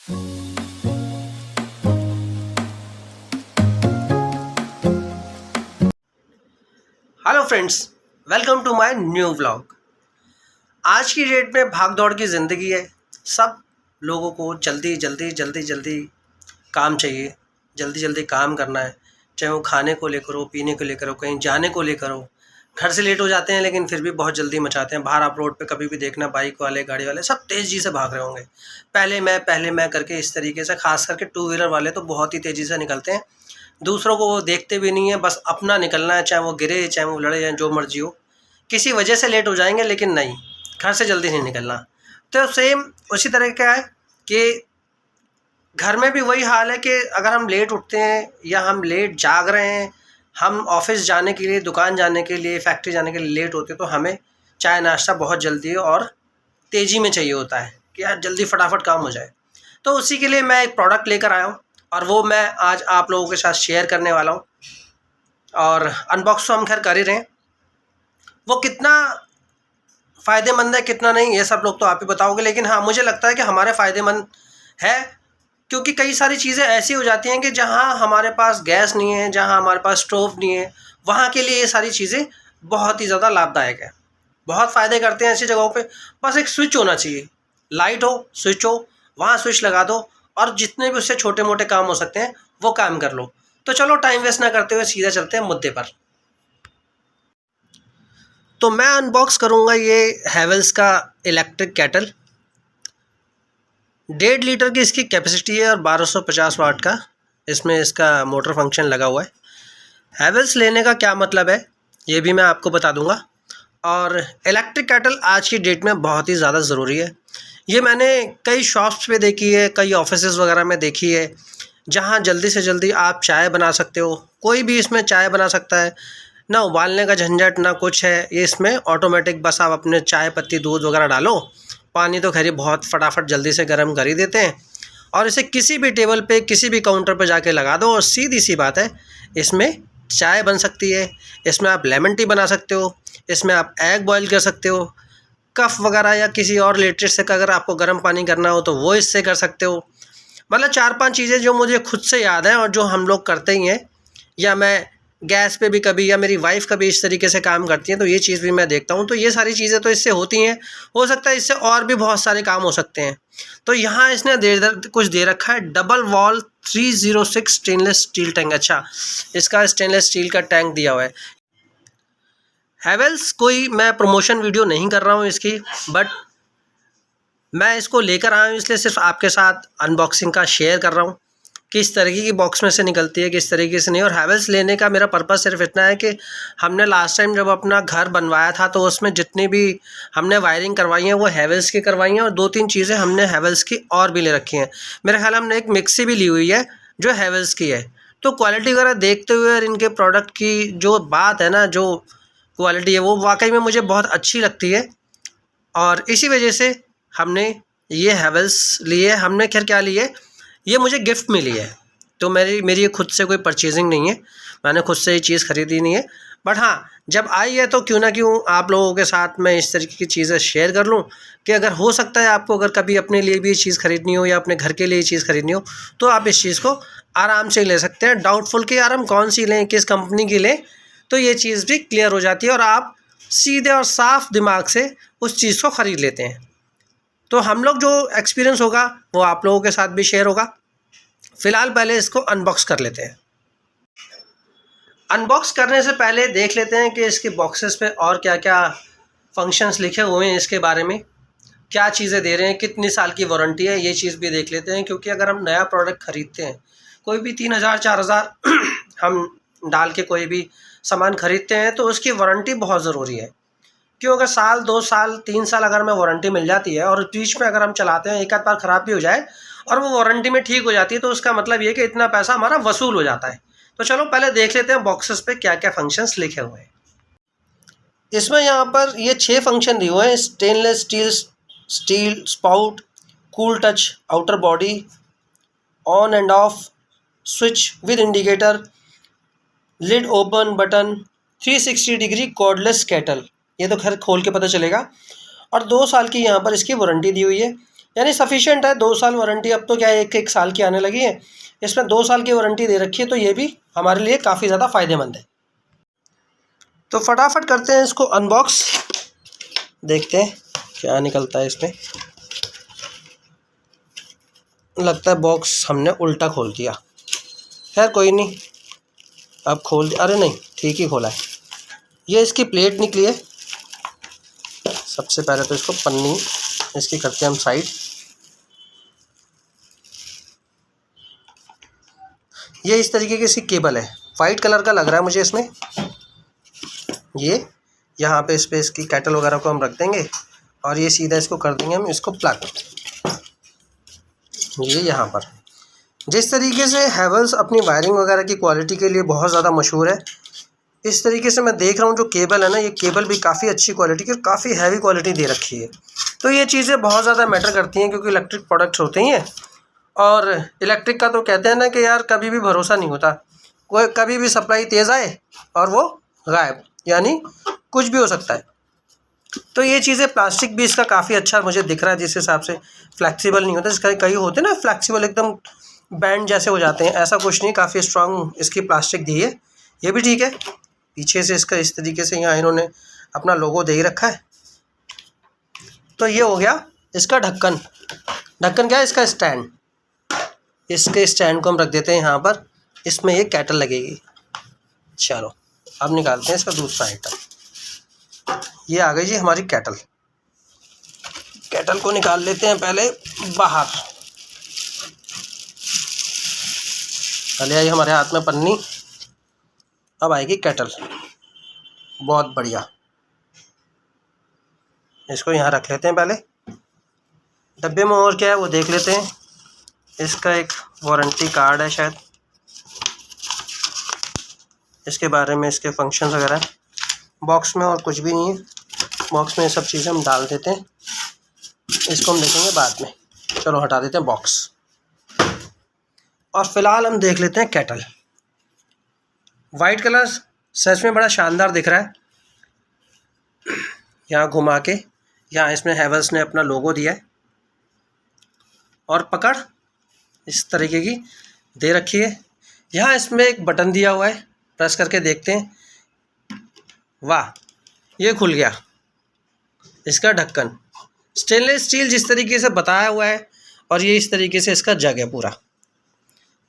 Hello friends, welcome to my new vlog. आज की date में भाग दौड़ की ज़िंदगी है। सब लोगों को जल्दी जल्दी काम चाहिए, जल्दी जल्दी काम करना है। चाहे वो खाने को लेकर हो, पीने को लेकर हो, कहीं जाने को लेकर हो। घर से लेट हो जाते हैं लेकिन फिर भी बहुत जल्दी मचाते हैं। बाहर आप रोड पे कभी भी देखना, बाइक वाले, गाड़ी वाले सब तेज़ी से भाग रहे होंगे। पहले मैं करके इस तरीके से, खास करके टू व्हीलर वाले तो बहुत ही तेज़ी से निकलते हैं। दूसरों को वो देखते भी नहीं है, बस अपना निकलना है, चाहे वो गिरे, चाहे वो लड़े, या जो मर्जी हो। किसी वजह से लेट हो जाएंगे लेकिन नहीं, घर से जल्दी नहीं निकलना। तो सेम उसी तरह का है कि घर में भी वही हाल है कि अगर हम लेट उठते हैं या हम लेट जाग रहे हैं, हम ऑफिस जाने के लिए, दुकान जाने के लिए, फैक्ट्री जाने के लिए लेट होते हैं, तो हमें चाय नाश्ता बहुत जल्दी और तेज़ी में चाहिए होता है कि यार जल्दी फटाफट काम हो जाए। तो उसी के लिए मैं एक प्रोडक्ट लेकर आया हूँ और वो मैं आज आप लोगों के साथ शेयर करने वाला हूँ। और अनबॉक्स तो हम खैर कर ही रहे हैं, वो कितना फ़ायदेमंद है कितना नहीं ये सब लोग तो आप ही बताओगे, लेकिन हाँ मुझे लगता है कि हमारे फ़ायदेमंद है, क्योंकि कई सारी चीज़ें ऐसी हो जाती हैं कि जहाँ हमारे पास गैस नहीं है, जहाँ हमारे पास स्टोव नहीं है, वहाँ के लिए ये सारी चीज़ें बहुत ही ज़्यादा लाभदायक है। बहुत फ़ायदे करते हैं ऐसी जगहों पे। बस एक स्विच होना चाहिए, लाइट हो, स्विच हो, वहाँ स्विच लगा दो और जितने भी उससे छोटे मोटे काम हो सकते हैं वो काम कर लो। तो चलो टाइम वेस्ट ना करते हुए सीधा चलते हैं मुद्दे पर। तो मैं अनबॉक्स करूँगा ये हैवेल्स का इलेक्ट्रिक केटल। 1.5 लीटर की इसकी कैपेसिटी है और 1250 वाट का इसमें इसका मोटर फंक्शन लगा हुआ है। हैवेल्स लेने का क्या मतलब है ये भी मैं आपको बता दूंगा। और इलेक्ट्रिक केटल आज की डेट में बहुत ही ज़्यादा ज़रूरी है। ये मैंने कई शॉप्स पे देखी है, कई ऑफिसेस वगैरह में देखी है, जहाँ जल्दी से जल्दी आप चाय बना सकते हो। कोई भी इसमें चाय बना सकता है, ना उबालने का झंझट ना कुछ है। ये इसमें ऑटोमेटिक, बस आप अपने चाय पत्ती, दूध वगैरह डालो, पानी तो खैर ये बहुत फटाफट जल्दी से गर्म कर ही देते हैं, और इसे किसी भी टेबल पे, किसी भी काउंटर पे जाके लगा दो और सीधी सी बात है, इसमें चाय बन सकती है। इसमें आप लेमन टी बना सकते हो, इसमें आप एग बॉईल कर सकते हो, कफ वगैरह या किसी और रिलेटेड से अगर आपको गर्म पानी करना हो तो वो इससे कर सकते हो। मतलब 4-5 चीज़ें जो मुझे खुद से याद है और जो हम लोग करते ही हैं, या मैं गैस पे भी कभी, या मेरी वाइफ़ कभी इस तरीके से काम करती हैं तो ये चीज़ भी मैं देखता हूँ। तो ये सारी चीज़ें तो इससे होती हैं। हो सकता है इससे और भी बहुत सारे काम हो सकते हैं। तो यहाँ इसने कुछ दे रखा है, double wall 306 stainless steel tank. अच्छा, इसका स्टेनलेस स्टील का टैंक दिया हुआ है। हैवेल्स कोई मैं प्रमोशन वीडियो नहीं कर रहा हूँ इसकी, बट मैं इसको लेकर आया हूँ इसलिए सिर्फ आपके साथ अनबॉक्सिंग का शेयर कर रहा हूँ, किस तरीके की बॉक्स में से निकलती है, किस तरीके से नहीं। और हैवेल्स लेने का मेरा पर्पज़ सिर्फ इतना है कि हमने लास्ट टाइम जब अपना घर बनवाया था तो उसमें जितनी भी हमने वायरिंग करवाई है वो हैवेल्स की करवाई हैं, और 2-3 चीज़ें हमने हैवेल्स की और भी ले रखी हैं। मेरे ख्याल हमने एक मिक्सी भी ली हुई है जो हैवेल्स की है। तो क्वालिटी वगैरह देखते हुए और इनके प्रोडक्ट की जो बात है ना, जो क्वालिटी है, वो वाकई में मुझे बहुत अच्छी लगती है, और इसी वजह से हमने ये हैवेल्स लिए। हमने खैर क्या लिए, ये मुझे गिफ्ट मिली है, तो मेरी ये खुद से कोई परचेजिंग नहीं है, मैंने खुद से ये चीज़ ख़रीदी नहीं है। बट हाँ, जब आई है तो क्यों ना क्यों आप लोगों के साथ मैं इस तरीके की चीज़ें शेयर कर लूँ कि अगर हो सकता है आपको अगर कभी अपने लिए भी ये चीज़ ख़रीदनी हो या अपने घर के लिए ये चीज़ ख़रीदनी हो तो आप इस चीज़ को आराम से ले सकते हैं। डाउटफुल कि यार हम कौन सी लें, किस कंपनी की लें, तो ये चीज़ भी क्लियर हो जाती है और आप सीधे और साफ दिमाग से उस चीज़ को ख़रीद लेते हैं। तो हम लोग जो एक्सपीरियंस होगा वो आप लोगों के साथ भी शेयर होगा। फ़िलहाल पहले इसको अनबॉक्स कर लेते हैं। अनबॉक्स करने से पहले देख लेते हैं कि इसके बॉक्सेस पे और क्या क्या फंक्शंस लिखे हुए हैं, इसके बारे में क्या चीज़ें दे रहे हैं, कितनी साल की वारंटी है, ये चीज़ भी देख लेते हैं। क्योंकि अगर हम नया प्रोडक्ट ख़रीदते हैं, कोई भी 3000-4000 हम डाल के कोई भी सामान ख़रीदते हैं तो उसकी वारंटी बहुत ज़रूरी है। क्यों, अगर साल, 2 साल, 3 साल अगर हमें वारंटी मिल जाती है और बीच में अगर हम चलाते हैं, एक आध बार ख़राब भी हो जाए और वो वारंटी में ठीक हो जाती है, तो उसका मतलब ये कि इतना पैसा हमारा वसूल हो जाता है। तो चलो पहले देख लेते हैं बॉक्सेस पे क्या क्या फंक्शंस लिखे हुए हैं। इसमें यहाँ पर ये 6 फंक्शन दिए हुए हैं। Stainless steel spout, cool touch outer body, on and off switch with indicator, lid open button, 360 degree cordless kettle. ये तो खैर खोल के पता चलेगा। और 2 साल की यहाँ पर इसकी वारंटी दी हुई है। यानी सफिशिएंट है। 2 साल वारंटी, अब तो क्या है 1-1 साल की आने लगी है, इसमें 2 साल की वारंटी दे रखी है, तो ये भी हमारे लिए काफ़ी ज़्यादा फ़ायदेमंद है। तो फटाफट करते हैं इसको अनबॉक्स, देखते हैं क्या निकलता है इसमें। लगता है बॉक्स हमने उल्टा खोल दिया, खैर कोई नहीं, अब खोल दिया, अरे नहीं ठीक ही खोला है। ये इसकी प्लेट निकली है। सबसे पहले तो इसको पन्नी इसकी करते हैं हम साइड। ये इस तरीके की इसकी केबल है, वाइट कलर का लग रहा है मुझे इसमें। ये यहाँ पे इस पर इसकी कैटल वगैरह को हम रख देंगे और ये सीधा इसको कर देंगे हम इसको प्लग। ये यहाँ पर जिस तरीके से हैवेल्स अपनी वायरिंग वगैरह की क्वालिटी के लिए बहुत ज़्यादा मशहूर है, इस तरीके से मैं देख रहा हूँ जो केबल है ना, ये केबल भी काफ़ी अच्छी क्वालिटी की, काफ़ी हैवी क्वालिटी दे रखी है। तो ये चीज़ें बहुत ज़्यादा मैटर करती हैं, क्योंकि इलेक्ट्रिक प्रोडक्ट्स होते ही हैं। और इलेक्ट्रिक का तो कहते हैं ना कि यार कभी भी भरोसा नहीं होता, कोई कभी भी सप्लाई तेज़ आए और वो गायब, यानी कुछ भी हो सकता है। तो ये चीज़ें, प्लास्टिक भी इसका काफ़ी अच्छा मुझे दिख रहा है, जिस हिसाब से फ्लैक्सीबल नहीं होता, जिसका कई होते हैं ना फ्लैक्सीबल एकदम बैंड जैसे हो जाते हैं, ऐसा कुछ नहीं, काफ़ी स्ट्रांग इसकी प्लास्टिक दी है, ये भी ठीक है। पीछे से इसका इस तरीके से यहाँ इन्होंने अपना लोगो दे ही रखा है। तो ये हो गया इसका ढक्कन। ढक्कन क्या है, इसका स्टैंड। इसके स्टैंड को हम रख देते हैं यहाँ पर, इसमें ये कैटल लगेगी। चलो अब निकालते हैं इसका दूसरा आइटम। ये आ गई जी हमारी कैटल। कैटल को निकाल लेते हैं पहले बाहर। पहले आई हमारे हाथ में पन्नी, अब आएगी कैटल। बहुत बढ़िया, इसको यहाँ रख लेते हैं पहले। डब्बे में और क्या है वो देख लेते हैं। इसका एक वारंटी कार्ड है शायद, इसके बारे में, इसके फंक्शंस वगैरह। बॉक्स में और कुछ भी नहीं है, बॉक्स में ये सब चीज़ें हम डाल देते हैं, इसको हम देखेंगे बाद में। चलो हटा देते हैं बॉक्स, और फिलहाल हम देख लेते हैं कैटल। वाइट कलर सच में बड़ा शानदार दिख रहा है। यहाँ घुमा के, यहाँ इसमें हैवेल्स ने अपना लोगो दिया है, और पकड़ इस तरीके की दे रखी है। यहाँ इसमें एक बटन दिया हुआ है, प्रेस करके देखते हैं। वाह, ये खुल गया इसका ढक्कन। स्टेनलेस स्टील जिस तरीके से बताया हुआ है, और ये इस तरीके से इसका जग है पूरा,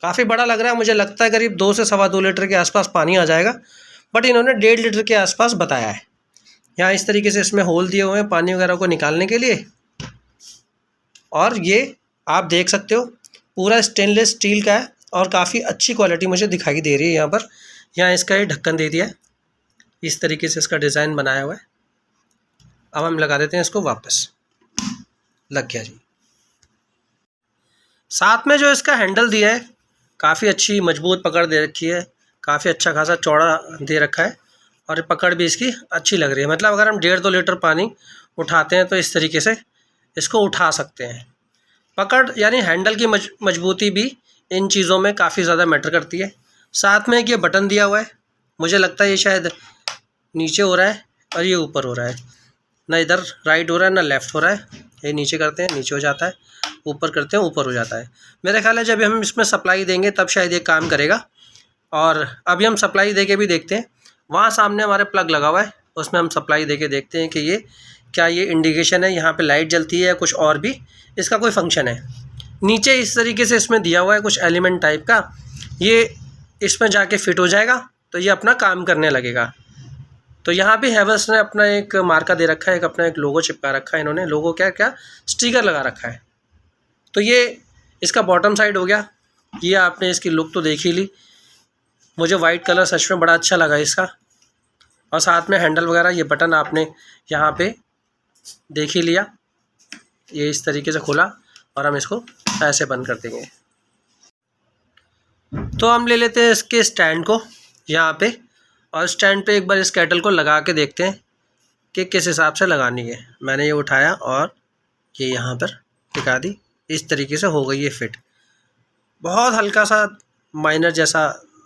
काफ़ी बड़ा लग रहा है। मुझे लगता है करीब 2 से सवा 2 लीटर के आसपास पानी आ जाएगा, बट इन्होंने 1.5 लीटर के आसपास बताया है। यहाँ इस तरीके से इसमें होल दिए हुए हैं पानी वगैरह को निकालने के लिए, और ये आप देख सकते हो पूरा स्टेनलेस स्टील का है, और काफ़ी अच्छी क्वालिटी मुझे दिखाई दे रही है यहाँ पर। यहाँ इसका ये ढक्कन दे दिया है, इस तरीके से इसका डिज़ाइन बनाया हुआ है। अब हम लगा देते हैं इसको वापस। लग गया जी। साथ में जो इसका हैंडल दिया है, काफ़ी अच्छी मजबूत पकड़ दे रखी है, काफ़ी अच्छा खासा चौड़ा दे रखा है, और पकड़ भी इसकी अच्छी लग रही है। मतलब अगर हम 1.5-2 लीटर पानी उठाते हैं तो इस तरीके से इसको उठा सकते हैं। पकड़ यानी हैंडल की मजबूती भी इन चीज़ों में काफ़ी ज़्यादा मैटर करती है। साथ में एक ये बटन दिया हुआ है, मुझे लगता है ये शायद नीचे हो रहा है और ये ऊपर हो रहा है, ना इधर राइट हो रहा है ना लेफ़्ट हो रहा है। ये नीचे करते हैं नीचे हो जाता है, ऊपर करते हैं ऊपर हो जाता है। मेरा ख्याल है जब हम इसमें सप्लाई देंगे तब शायद ये काम करेगा। और अभी हम सप्लाई दे के भी देखते हैं। वहाँ सामने हमारे प्लग लगा हुआ है, उसमें हम सप्लाई दे के देखते हैं कि ये क्या, ये इंडिकेशन है, यहाँ पे लाइट जलती है या कुछ और भी इसका कोई फंक्शन है। नीचे इस तरीके से इसमें दिया हुआ है कुछ एलिमेंट टाइप का, ये इसमें जाके फिट हो जाएगा तो ये अपना काम करने लगेगा। तो यहाँ भी हैवेल्स ने अपना एक मार्का दे रखा है, एक अपना एक लोगो चिपका रखा है इन्होंने। लोगो क्या क्या स्टिकर लगा रखा है। तो ये इसका बॉटम साइड हो गया। ये आपने इसकी लुक तो देख ही ली। मुझे वाइट कलर सच में बड़ा अच्छा लगा इसका, और साथ में हैंडल वगैरह, ये बटन आपने यहाँ पे देख ही लिया। ये इस तरीके से खुला और हम इसको ऐसे बंद कर देंगे। तो हम ले लेते हैं इसके स्टैंड को यहाँ पे, और स्टैंड पे एक बार इस कैटल को लगा के देखते हैं कि किस हिसाब से लगानी है। मैंने ये उठाया और ये यहाँ पर टिका दी, इस तरीके से हो गई ये फिट। बहुत हल्का सा माइनर जैसा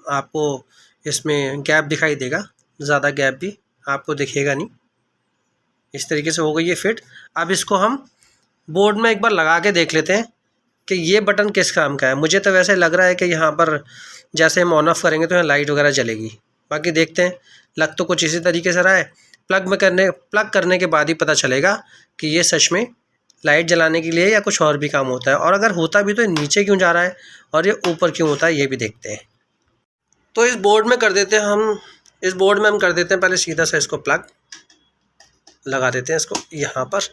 आपको इसमें गैप दिखाई देगा, ज़्यादा गैप भी आपको दिखेगा नहीं। इस तरीके से हो गई ये फिट। अब इसको हम बोर्ड में एक बार लगा के देख लेते हैं कि ये बटन किस काम का है। मुझे तो वैसे लग रहा है कि यहाँ पर जैसे हम ऑन ऑफ़ करेंगे तो यहाँ लाइट वगैरह जलेगी। बाकी देखते हैं, लग तो कुछ इसी तरीके से रहा है। प्लग करने के बाद ही पता चलेगा कि ये सच में लाइट जलाने के लिए या कुछ और भी काम होता है, और अगर होता भी तो नीचे क्यों जा रहा है और ये ऊपर क्यों होता है, ये भी देखते हैं। तो इस बोर्ड में कर देते हैं हम कर देते हैं पहले सीधा सा इसको प्लग लगा देते हैं। इसको यहाँ पर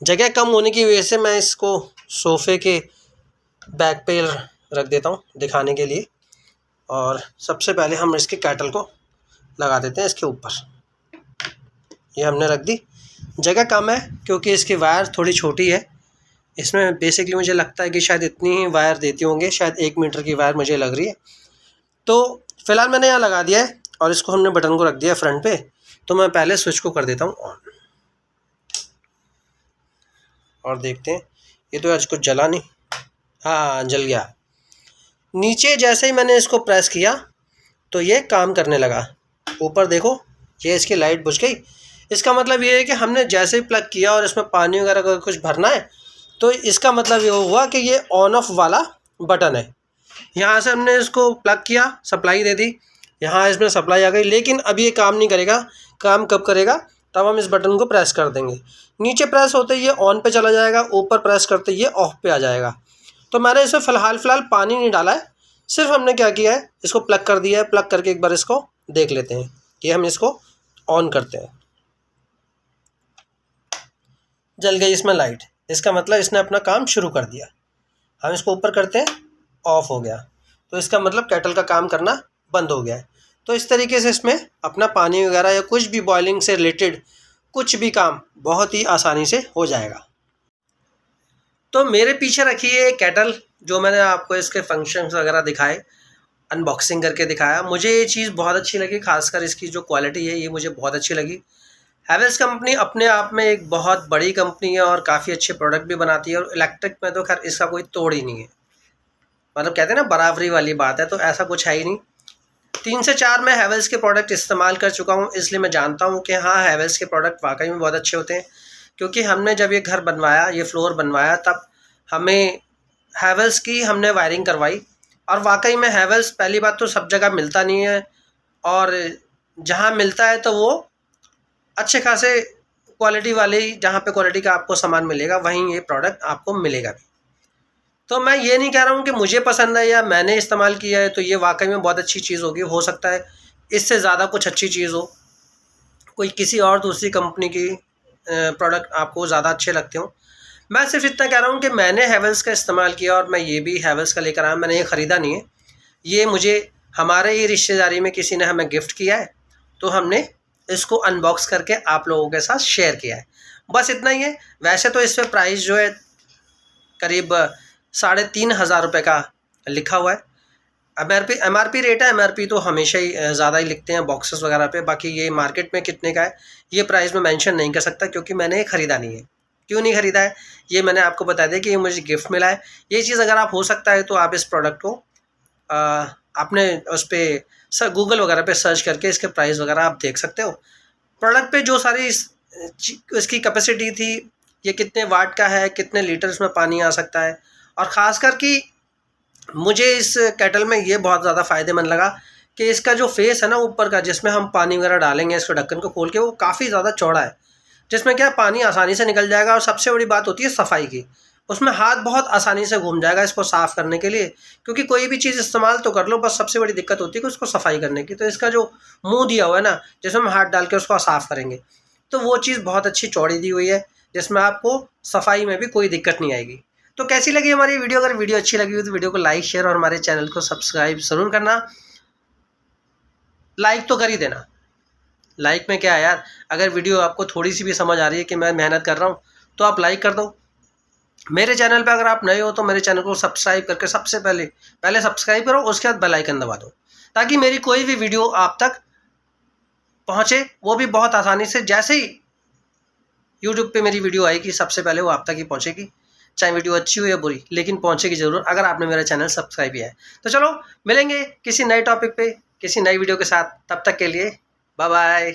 जगह कम होने की वजह से मैं इसको सोफ़े के बैक पे रख देता हूँ दिखाने के लिए। और सबसे पहले हम इसके कैटल को लगा देते हैं इसके ऊपर। ये हमने रख दी। जगह कम है क्योंकि इसकी वायर थोड़ी छोटी है। इसमें बेसिकली मुझे लगता है कि शायद इतनी ही वायर देती होंगे, शायद 1 मीटर की वायर मुझे लग रही है। तो फ़िलहाल मैंने यहाँ लगा दिया है और इसको हमने बटन को रख दिया फ्रंट पे। तो मैं पहले स्विच को कर देता हूँ ऑन और देखते हैं। ये तो आज कुछ जला नहीं, हाँ जल गया। नीचे जैसे ही मैंने इसको प्रेस किया तो ये काम करने लगा। ऊपर देखो, ये इसकी लाइट बुझ गई। इसका मतलब ये है कि हमने जैसे ही प्लग किया और इसमें पानी वगैरह का कुछ भरना है तो इसका मतलब ये हुआ कि ये ऑन ऑफ वाला बटन है। यहाँ से हमने इसको प्लग किया, सप्लाई दे दी, यहाँ इसमें सप्लाई आ गई। लेकिन अभी ये काम नहीं करेगा। काम कब करेगा? तब हम इस बटन को प्रेस कर देंगे। नीचे प्रेस होते ये ऑन पे चला जाएगा, ऊपर प्रेस करते ये ऑफ पे आ जाएगा। तो मैंने इसमें फ़िलहाल पानी नहीं डाला है, सिर्फ हमने क्या किया है, इसको प्लग कर दिया है। प्लग करके एक बार इसको देख लेते हैं। ये हम इसको ऑन करते हैं, जल गई इसमें लाइट। इसका मतलब इसने अपना काम शुरू कर दिया। हम इसको ऊपर करते हैं, ऑफ हो गया। तो इसका मतलब केटल का काम करना बंद हो गया है। तो इस तरीके से इसमें अपना पानी वगैरह या कुछ भी बॉयलिंग से रिलेटेड कुछ भी काम बहुत ही आसानी से हो जाएगा। तो मेरे पीछे रखी है केटल, जो मैंने आपको इसके फंक्शंस वगैरह दिखाए, अनबॉक्सिंग करके दिखाया। मुझे ये चीज़ बहुत अच्छी लगी, खासकर इसकी जो क्वालिटी है ये मुझे बहुत अच्छी लगी। हैवेल्स कंपनी अपने आप में एक बहुत बड़ी कंपनी है और काफ़ी अच्छे प्रोडक्ट भी बनाती है, और इलेक्ट्रिक में तो खैर इसका कोई तोड़ ही नहीं है। मतलब कहते हैं ना, बराबरी वाली बात है, तो ऐसा कुछ है ही नहीं। 3 से 4 मैं हैवेल्स के प्रोडक्ट इस्तेमाल कर चुका हूँ, इसलिए मैं जानता हूँ कि हाँ, हैवेल्स के प्रोडक्ट वाकई में बहुत अच्छे होते हैं। क्योंकि हमने जब ये घर बनवाया, ये फ्लोर बनवाया, तब हमें हैवेल्स की हमने वायरिंग करवाई। और वाकई में हैवेल्स पहली बात तो सब जगह मिलता नहीं है, और जहाँ मिलता है तो वो अच्छे खासे क्वालिटी वाले ही, जहाँ पे क्वालिटी का आपको सामान मिलेगा वहीं ये प्रोडक्ट आपको मिलेगा भी। तो मैं ये नहीं कह रहा हूँ कि मुझे पसंद है या मैंने इस्तेमाल किया है तो ये वाकई में बहुत अच्छी चीज़ होगी। हो सकता है इससे ज़्यादा कुछ अच्छी चीज़ हो, कोई किसी और दूसरी कंपनी की प्रोडक्ट आपको ज़्यादा अच्छे लगते हो। मैं सिर्फ इतना कह रहा हूँ कि मैंने हैवेल्स का इस्तेमाल किया और मैं ये भी हैवेल्स का लेकर आया। मैंने ये ख़रीदा नहीं है, ये मुझे हमारे ही रिश्तेदारी में किसी ने हमें गिफ्ट किया है, तो हमने इसको अनबॉक्स करके आप लोगों के साथ शेयर किया है। बस इतना ही है। वैसे तो इस पर प्राइस जो है करीब 3,500 रुपये का लिखा हुआ है। MRP रेट है। MRP तो हमेशा ही ज़्यादा ही लिखते हैं बॉक्सेस वगैरह पे। बाकी ये मार्केट में कितने का है ये प्राइस में मेंशन नहीं कर सकता, क्योंकि मैंने ये ख़रीदा नहीं है। क्यों नहीं ख़रीदा है ये मैंने आपको बता दिया कि ये मुझे गिफ्ट मिला है। ये चीज़ अगर आप हो सकता है तो आप इस प्रोडक्ट को अपने उस पर गूगल वगैरह पे सर्च करके इसके प्राइस वगैरह आप देख सकते हो। प्रोडक्ट पे जो सारी इसकी कैपेसिटी थी, ये कितने वाट का है, कितने लीटर इसमें पानी आ सकता है, और ख़ासकर कि मुझे इस केटल में ये बहुत ज़्यादा फ़ायदेमंद लगा कि इसका जो फेस है ना ऊपर का, जिसमें हम पानी वगैरह डालेंगे, इसको ढक्कन को खोल के, वो काफ़ी ज़्यादा चौड़ा है, जिसमें क्या पानी आसानी से निकल जाएगा। और सबसे बड़ी बात होती है सफाई की, उसमें हाथ बहुत आसानी से घूम जाएगा इसको साफ़ करने के लिए। क्योंकि कोई भी चीज़ इस्तेमाल तो कर लो, बस सबसे बड़ी दिक्कत होती है कि उसको सफाई करने की। तो इसका जो मुँह दिया हुआ है ना, जिसमें हम हाथ डाल के उसको साफ़ करेंगे, तो वो चीज़ बहुत अच्छी चौड़ी दी हुई है, जिसमें आपको सफाई में भी कोई दिक्कत नहीं आएगी। तो कैसी लगी हमारी वीडियो? अगर वीडियो अच्छी लगी हो तो वीडियो को लाइक, शेयर और हमारे चैनल को सब्सक्राइब ज़रूर करना। लाइक तो कर ही देना। लाइक में क्या है यार, अगर वीडियो आपको थोड़ी सी भी समझ आ रही है कि मैं मेहनत कर रहा हूँ तो आप लाइक कर दो। मेरे चैनल पे अगर आप नए हो तो मेरे चैनल को सब्सक्राइब करके सबसे पहले सब्सक्राइब करो, उसके बाद बेल आइकन दबा दो, ताकि मेरी कोई भी वीडियो आप तक पहुँचे, वो भी बहुत आसानी से। जैसे ही यूट्यूब पे मेरी वीडियो आएगी सबसे पहले वो आप तक ही पहुँचेगी, चाहे वीडियो अच्छी हो या बुरी, लेकिन पहुँचेगी ज़रूर अगर आपने मेरा चैनल सब्सक्राइब किया है। तो चलो मिलेंगे किसी नए टॉपिक पे, किसी नई वीडियो के साथ। तब तक के लिए बाय बाय।